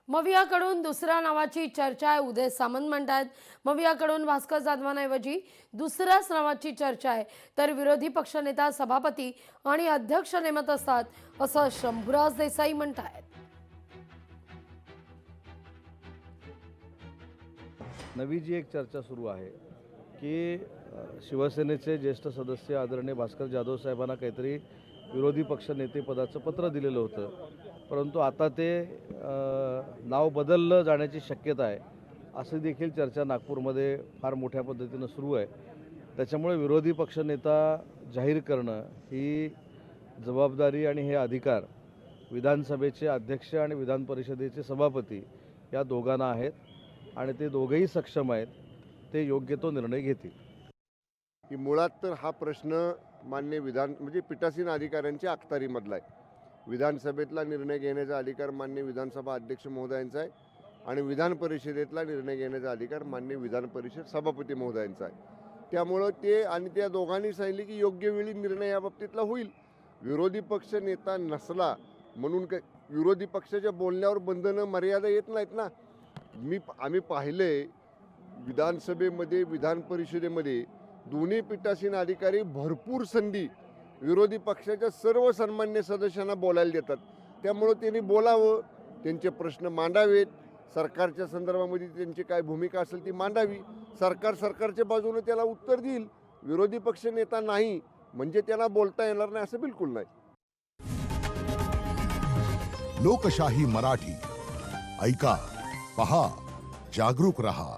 मवियाकडून दुसऱ्या नावाची चर्चा आहे, उदय सामंत म्हणतात. मवियाकडून भास्कर जाधवांऐवजी दुसऱ्याच नावाची चर्चा आहे, तर विरोधी पक्षनेता सभापती आणि अध्यक्ष नेमत असतात असं शंभूराज देसाई म्हणतात. नवी जी एक चर्चा सुरू आहे की शिवसेनेचे ज्येष्ठ सदस्य आदरणीय भास्कर जाधव साहेबांना काहीतरी विरोधी पक्ष नेतेपदाचं पत्र दिलेलं होतं, परंतु आता ते नाव बदललं जाण्याची शक्यता आहे अशी देखील चर्चा नागपूरमध्ये फार मोठ्या पद्धतीनं सुरू आहे. त्याच्यामुळे विरोधी पक्षनेता जाहीर करणं ही जबाबदारी आणि हे अधिकार विधानसभेचे अध्यक्ष आणि विधान परिषदेचे सभापती या दोघांना आहेत आणि ते दोघेही सक्षम आहेत, ते योग्य तो निर्णय घेतील. की मुळात तर हा प्रश्न मान्य म्हणजे पीठासीन अधिकाऱ्यांच्या अखत्यारीमधला आहे. विधानसभेतला निर्णय घेण्याचा अधिकार मान्य विधानसभा अध्यक्ष महोदयांचा आहे आणि विधान परिषदेतला निर्णय घेण्याचा अधिकार मान्य विधान परिषद सभापती महोदयांचा आहे. त्यामुळं ते आणि त्या दोघांनी सांगितले की योग्य वेळी निर्णय या बाबतीतला होईल. विरोधी पक्ष नेता नसला म्हणून विरोधी पक्षाच्या बोलण्यावर बंधनं मर्यादा येत नाहीत ना. आम्ही पाहिले विधानसभेमध्ये विधान परिषदेमध्ये दोन्ही पीठासीन अधिकारी भरपूर संधी विरोधी पक्षाच्या सर्व सन्मान्य सदस्यांना बोलायला देतात. त्यामुळं त्यांनी बोलावं, त्यांचे प्रश्न मांडावेत, सरकारच्या संदर्भामध्ये त्यांची काय भूमिका असेल ती मांडावी. सरकारच्या बाजूने त्याला उत्तर देईल. विरोधी पक्ष नेता नाही म्हणजे त्यांना बोलता येणार नाही असं बिलकुल नाही. लोकशाही मराठी ऐका, पहा, जागरूक रहा.